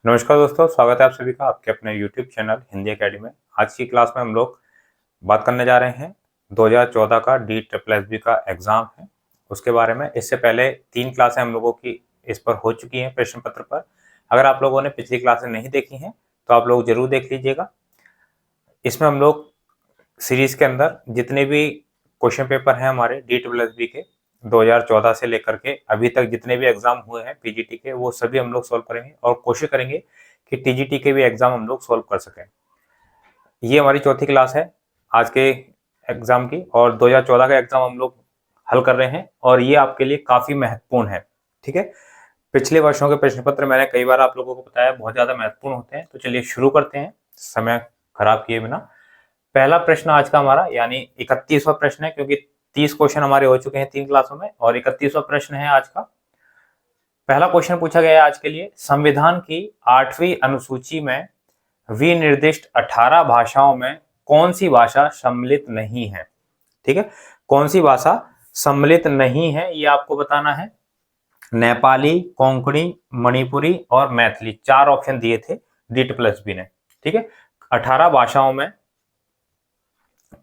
नमस्कार दोस्तों, स्वागत है आप सभी का आपके अपने YouTube चैनल हिंदी एकेडमी में। आज की क्लास में हम लोग बात करने जा रहे हैं 2014 का DSSB का एग्जाम है उसके बारे में। इससे पहले 3 क्लासें हम लोगों की इस पर हो चुकी हैं प्रश्न पत्र पर। अगर आप लोगों ने पिछली क्लासें नहीं देखी हैं तो आप लोग जरूर देख लीजिएगा। इसमें हम लोग सीरीज के अंदर जितने भी क्वेश्चन पेपर हैं हमारे DSSB के 2014 से लेकर के अभी तक जितने भी एग्जाम हुए हैं पीजीटी के, वो सभी हम लोग सॉल्व करेंगे और कोशिश करेंगे कि टीजीटी के भी एग्जाम हम लोग सॉल्व कर सकें। ये हमारी चौथी क्लास है आज के एग्जाम की और 2014 का एग्जाम हम लोग हल कर रहे हैं और ये आपके लिए काफी महत्वपूर्ण है। ठीक है, पिछले वर्षों के प्रश्न पत्र मैंने कई बार आप लोगों को बताया बहुत ज्यादा महत्वपूर्ण होते हैं। तो चलिए शुरू करते हैं समय खराब किए बिना। पहला प्रश्न आज का हमारा यानी 31वां प्रश्न है, क्योंकि 30 क्वेश्चन हमारे हो चुके हैं 3 क्लासों में और 31वां प्रश्न है आज का। पहला क्वेश्चन पूछा गया है आज के लिए, संविधान की 8वीं अनुसूची में विनिर्दिष्ट 18 भाषाओं में कौन सी भाषा सम्मिलित नहीं है। ठीक है, कौन सी भाषा सम्मिलित नहीं है ये आपको बताना है। नेपाली, कोंकणी, मणिपुरी और मैथिली 4 ऑप्शन दिए थे DSSB ने। ठीक है, 18 भाषाओं में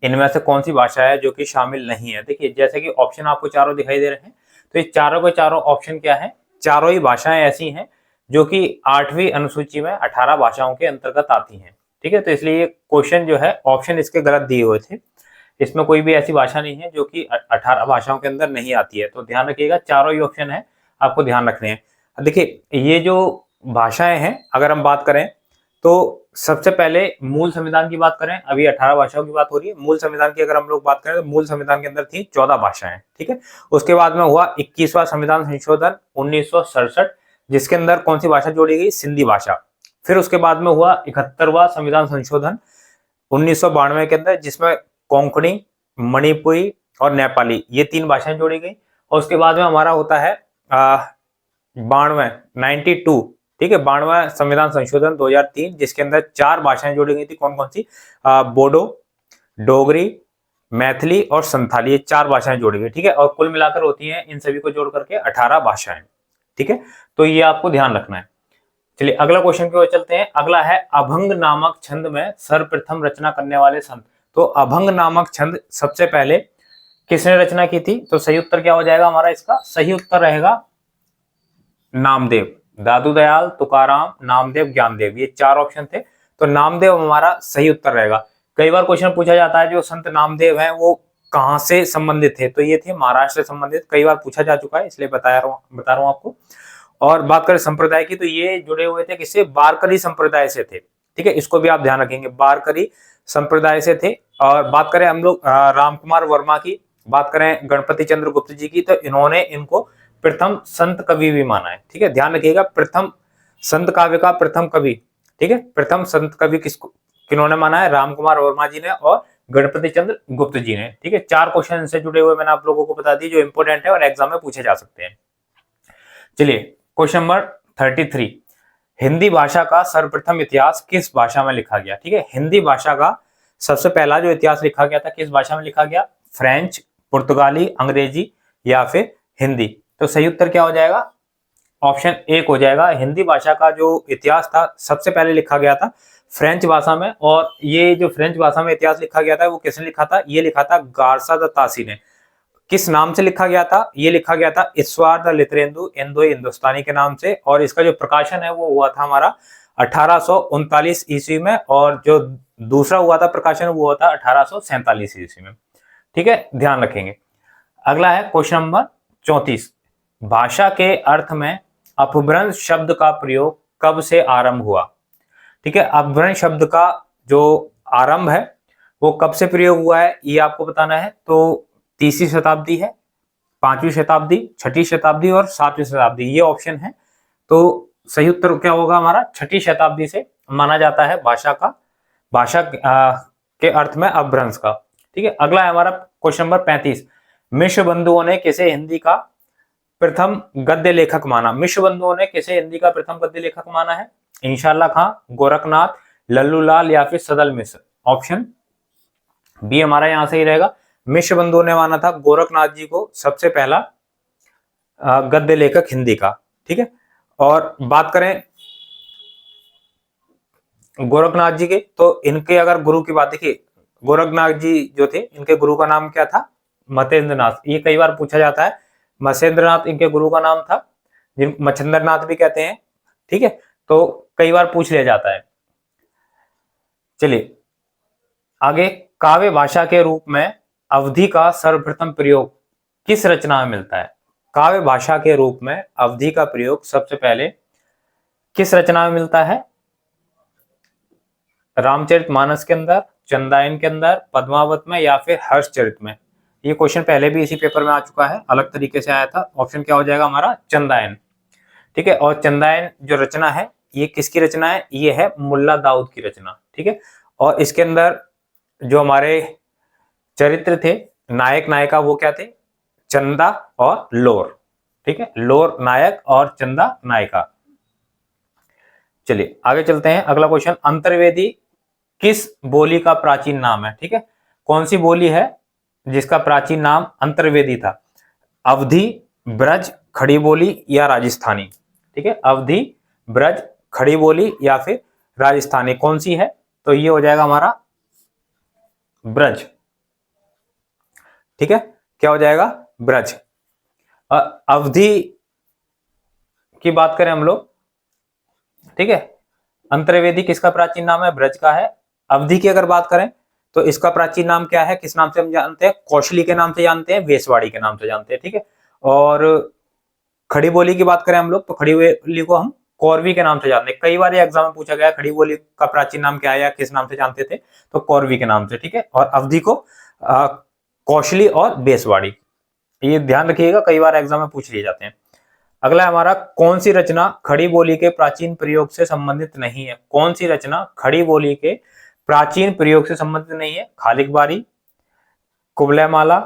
इनमें से कौन सी भाषा है जो कि शामिल नहीं है। देखिए जैसे कि ऑप्शन आपको चारों दिखाई दे रहे हैं, तो ये चारों के चारों ऑप्शन क्या है, चारों ही भाषाएं ऐसी हैं जो कि 8वीं अनुसूची में 18 भाषाओं के अंतर्गत आती हैं। ठीक है, तो इसलिए ये क्वेश्चन जो है ऑप्शन इसके गलत दिए हुए थे। इसमें कोई भी ऐसी भाषा नहीं है जो कि 18 भाषाओं के अंदर नहीं आती है। तो ध्यान रखिएगा, चारों ही ऑप्शन है आपको ध्यान रखने हैं। देखिए ये जो भाषाएं हैं अगर हम बात करें तो सबसे पहले मूल संविधान की बात करें, अभी 18 भाषाओं की बात हो रही है। मूल संविधान की अगर हम लोग बात करें तो मूल संविधान के अंदर थी 14 भाषाएं। ठीक है, उसके बाद में हुआ 21वां संविधान संशोधन 1967, जिसके अंदर कौन सी भाषा जोड़ी गई, सिंधी भाषा। फिर उसके बाद में हुआ 71वां संविधान संशोधन 1992 के अंदर, जिसमें कोंकणी, मणिपुरी और नेपाली ये 3 भाषाएं जोड़ी गई। और उसके बाद में हमारा होता है 92 ठीक है, 92वां संविधान संशोधन 2003, जिसके अंदर 4 भाषाएं जोड़ी गई थी। कौन कौन सी, बोडो, डोगरी, मैथिली और संथाली, ये 4 भाषाएं जोड़ी गई। ठीक है, और कुल मिलाकर होती हैं इन सभी को जोड़ करके 18 भाषाएं। ठीक है, तो ये आपको ध्यान रखना है। चलिए अगला क्वेश्चन की ओर चलते हैं। अगला है अभंग नामक छंद में सर्वप्रथम रचना करने वाले संत। तो अभंग नामक छंद सबसे पहले किसने रचना की थी, तो सही उत्तर क्या हो जाएगा हमारा, इसका सही उत्तर रहेगा नामदेव। दादू दयाल, तुकाराम, नामदेव, ज्ञानदेव, ये 4 ऑप्शन थे। तो नामदेव हमारा सही उत्तर रहेगा। कई बार क्वेश्चन पूछा जाता है जो संत नामदेव हैं वो कहां से संबंधित थे, तो ये थे महाराष्ट्र से संबंधित। कई बार पूछा जा चुका है इसलिए बता रहा हूं आपको। और बात करें संप्रदाय की, तो ये जुड़े हुए थे किससे, वारकरी संप्रदाय से थे। ठीक है, इसको भी आप ध्यान रखेंगे, वारकरी संप्रदाय से थे। और बात करें हम लोग रामकुमार वर्मा की, बात करें गणपति चंद्र गुप्त जी की, तो इन्होंने इनको प्रथम संत कवि भी माना है। ठीक है, ध्यान रखिएगा, प्रथम संत काव्य का प्रथम कवि। ठीक है, प्रथम संत कवि किन्होंने माना है, रामकुमार वर्मा जी ने और गणपति चंद्र गुप्त जी ने। ठीक है, 4 क्वेश्चन इनसे जुड़े हुए मैंने आप लोगों को बता दी जो इंपोर्टेंट है और एग्जाम में पूछे जा सकते हैं। चलिए क्वेश्चन नंबर 33, हिंदी भाषा का सर्वप्रथम इतिहास किस भाषा में लिखा गया। ठीक है, हिंदी भाषा का सबसे पहला जो इतिहास लिखा गया था किस भाषा में लिखा गया, फ्रेंच, पुर्तगाली, अंग्रेजी या फिर हिंदी। तो सही उत्तर क्या हो जाएगा, ऑप्शन 1 हो जाएगा। हिंदी भाषा का जो इतिहास था सबसे पहले लिखा गया था फ्रेंच भाषा में। और ये जो फ्रेंच भाषा में इतिहास लिखा गया था वो किसने लिखा था, ये लिखा था गार्सा द तासी ने। किस नाम से लिखा गया था, ये लिखा गया था ईश्वर द लितरेंदु इंदो हिंदुस्तानी के नाम से। और इसका जो प्रकाशन है वो हुआ था हमारा 1839 ईस्वी में, और जो दूसरा हुआ था प्रकाशन वो हुआ था 1847 ईस्वी में। ठीक है, ध्यान रखेंगे। अगला है क्वेश्चन नंबर 34, भाषा के अर्थ में अपभ्रंश शब्द का प्रयोग कब से आरंभ हुआ। ठीक है, अपभ्रंश शब्द का जो आरंभ है वो कब से प्रयोग हुआ है ये आपको बताना है। तो 3वीं शताब्दी है, 5वीं शताब्दी, 6ठी शताब्दी और 7वीं शताब्दी, ये ऑप्शन है। तो सही उत्तर क्या होगा हमारा, 6ठी शताब्दी से माना जाता है भाषा के अर्थ में अपभ्रंश का। ठीक है, अगला है हमारा क्वेश्चन नंबर 35, मिश्र बंधुओं ने किसे हिंदी का प्रथम गद्य लेखक माना। मिश्र बंधुओं ने किसे हिंदी का प्रथम गद्य लेखक माना है, इंशाल्लाह खां, गोरखनाथ, लल्लू लाल या फिर सदल मिश्र। ऑप्शन बी हमारा यहां से ही रहेगा। मिश्र बंधुओं ने माना था गोरखनाथ जी को सबसे पहला गद्य लेखक हिंदी का। ठीक है, और बात करें गोरखनाथ जी के, तो इनके अगर गुरु की बात देखिए, गोरखनाथ जी जो थे इनके गुरु का नाम क्या था? मतेंद्रनाथ। ये कई बार पूछा जाता है। मत्स्येंद्रनाथ इनके गुरु का नाम था, जिन मच्छिंद्रनाथ भी कहते हैं, ठीक है, तो कई बार पूछ लिया जाता है। चलिए आगे, काव्य भाषा के रूप में अवधि का सर्वप्रथम प्रयोग किस रचना में मिलता है? काव्य भाषा के रूप में अवधि का प्रयोग सबसे पहले किस रचना में मिलता है? रामचरितमानस के अंदर, चंदायन के अंदर, पद्मावत में, या फिर हर्षचरित में? ये क्वेश्चन पहले भी इसी पेपर में आ चुका है, अलग तरीके से आया था। ऑप्शन क्या हो जाएगा हमारा? चंदायन। ठीक है, और चंदायन जो रचना है ये किसकी रचना है? ये है मुल्ला दाऊद की रचना। ठीक है, और इसके अंदर जो हमारे चरित्र थे, नायक नायिका, वो क्या थे? चंदा और लोर। ठीक है, लोर नायक और चंदा नायिका। चलिए आगे चलते हैं, अगला क्वेश्चन, अंतर्वेदी किस बोली का प्राचीन नाम है? ठीक है, कौन सी बोली है जिसका प्राचीन नाम अंतर्वेदी था? अवधी, ब्रज, खड़ी बोली या राजस्थानी? ठीक है, अवधी, ब्रज, खड़ी बोली या फिर राजस्थानी, कौन सी है? तो ये हो जाएगा हमारा ब्रज। ठीक है, क्या हो जाएगा? ब्रज। अवधी की बात करें हम लोग, ठीक है, अंतर्वेदी किसका प्राचीन नाम है? ब्रज का है। अवधि की अगर बात करें तो इसका प्राचीन नाम क्या है? किस नाम से हम जानते हैं? कौशली के नाम से जानते हैं, वेशवाड़ी के नाम से जानते हैं। ठीक है, और खड़ी बोली की बात करें हम लोग तो खड़ी बोली को हम कौरवी के नाम से जानते हैं। कई बार ये एग्जाम में पूछा गया खड़ी बोली का प्राचीन नाम क्या है या किस नाम से जानते थे, तो कौरवी के नाम से। ठीक है, और अवधि को कौशली और बेसवाड़ी, ये ध्यान रखिएगा, कई बार एग्जाम में पूछ लिए जाते हैं। अगला हमारा, कौन सी रचना खड़ी बोली के प्राचीन प्रयोग से संबंधित नहीं है? कौन सी रचना खड़ी बोली के प्राचीन प्रयोग से संबंधित नहीं है? खालिक बारी, कुवलयमाला,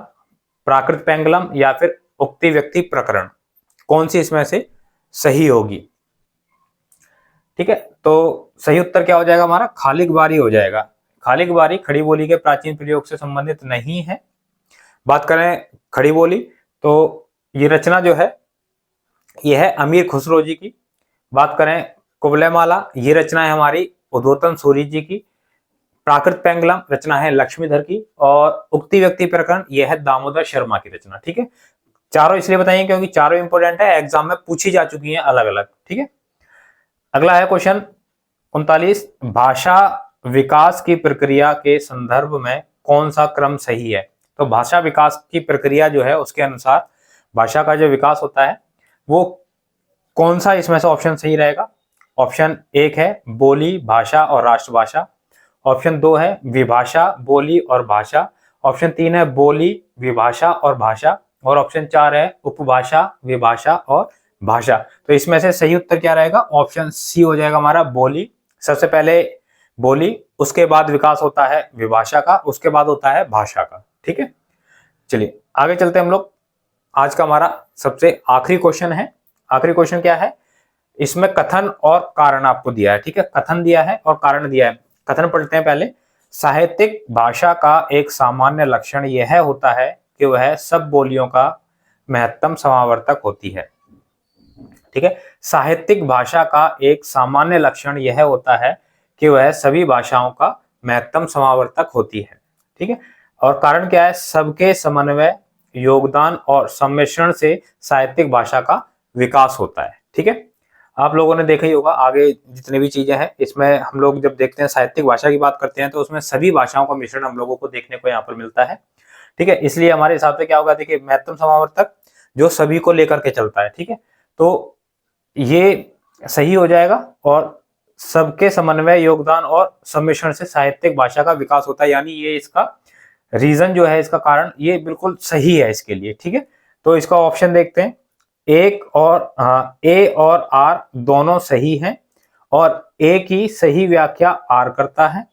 प्राकृत पेंगलम या फिर उक्ति व्यक्ति प्रकरण, कौन सी इसमें से सही होगी? ठीक है, तो सही उत्तर क्या हो जाएगा हमारा? खालिक बारी हो जाएगा। खालिक बारी खड़ी बोली के प्राचीन प्रयोग से संबंधित नहीं है। बात करें खड़ी बोली तो ये रचना जो है ये है अमीर खुसरो जी की। बात करें कुवलयमाला, ये रचना है हमारी उद्योतन सूरी जी की। प्राकृत पेंगलम रचना है लक्ष्मीधर की, और उक्ति व्यक्ति प्रकरण यह है दामोदर शर्मा की रचना। ठीक है, चारों इसलिए बताइए क्योंकि चारों इंपोर्टेंट है, एग्जाम में पूछी जा चुकी हैं अलग अलग। ठीक है, अगला है क्वेश्चन 39, भाषा विकास की प्रक्रिया के संदर्भ में कौन सा क्रम सही है? तो भाषा विकास की प्रक्रिया जो है उसके अनुसार भाषा का जो विकास होता है वो कौन सा इसमें से ऑप्शन सही रहेगा? ऑप्शन 1 है बोली, भाषा और राष्ट्रभाषा। ऑप्शन 2 है विभाषा, बोली और भाषा। ऑप्शन 3 है बोली, विभाषा और भाषा। और ऑप्शन 4 है उपभाषा, विभाषा और भाषा। तो इसमें से सही उत्तर क्या रहेगा? ऑप्शन सी हो जाएगा हमारा बोली। सबसे पहले बोली, उसके बाद विकास होता है विभाषा का, उसके बाद होता है भाषा का। ठीक है, चलिए आगे चलते हैं हम लोग। आज का हमारा सबसे आखिरी क्वेश्चन है। आखिरी क्वेश्चन क्या है? इसमें कथन और कारण आपको दिया है। ठीक है, कथन दिया है और कारण दिया है। कथन पढ़ते हैं पहले। साहित्यिक भाषा का एक सामान्य लक्षण यह होता है कि वह सब बोलियों का महत्तम समावर्तक होती है। ठीक है, साहित्यिक भाषा का एक सामान्य लक्षण यह होता है कि वह सभी भाषाओं का महत्तम समावर्तक होती है। ठीक है, और कारण क्या है? सबके समन्वय, योगदान और सम्मिश्रण से साहित्यिक भाषा का विकास होता है। ठीक है, आप लोगों ने देखा ही होगा आगे जितने भी चीजें हैं इसमें हम लोग जब देखते हैं साहित्यिक भाषा की बात करते हैं तो उसमें सभी भाषाओं का मिश्रण हम लोगों को देखने को यहाँ पर मिलता है। ठीक है, इसलिए हमारे हिसाब से क्या होगा? देखिए, महत्तम समावर्तक जो सभी को लेकर के चलता है। ठीक है, तो ये सही हो जाएगा, और सबके समन्वय, योगदान और सम्मिश्रण से साहित्यिक भाषा का विकास होता है, यानी ये इसका रीजन जो है, इसका कारण ये बिल्कुल सही है इसके लिए। ठीक है, तो इसका ऑप्शन देखते हैं। ए और आर दोनों सही हैं, और ए की सही व्याख्या आर करता है।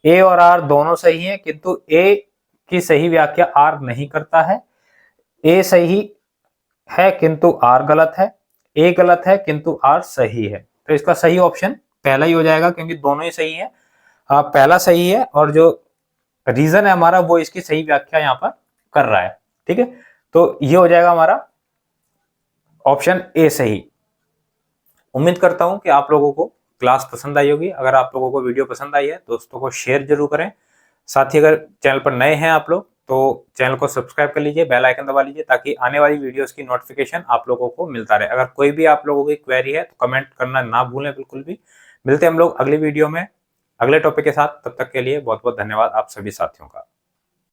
ए और आर दोनों सही हैं किंतु ए की सही व्याख्या आर नहीं करता है। ए सही है किंतु आर गलत है। ए गलत है किंतु आर सही है। तो इसका सही ऑप्शन पहला ही हो जाएगा क्योंकि दोनों ही सही है। पहला सही है, और जो रीजन है हमारा वो इसकी सही व्याख्या यहाँ पर कर रहा है। ठीक है, तो ये हो जाएगा हमारा ऑप्शन ए सही। उम्मीद करता हूं कि आप लोगों को क्लास पसंद आई होगी। अगर आप लोगों को वीडियो पसंद आई है दोस्तों को शेयर जरूर करें। साथ ही अगर चैनल पर नए हैं आप लोग तो चैनल को सब्सक्राइब कर लीजिए, बेल आइकन दबा लीजिए ताकि आने वाली वीडियोस की नोटिफिकेशन आप लोगों को मिलता रहे। अगर कोई भी आप लोगों की क्वेरी है तो कमेंट करना ना भूलें बिल्कुल भी। मिलते हैं हम लोग अगली वीडियो में अगले टॉपिक के साथ, तब तक के लिए बहुत बहुत धन्यवाद आप सभी साथियों का।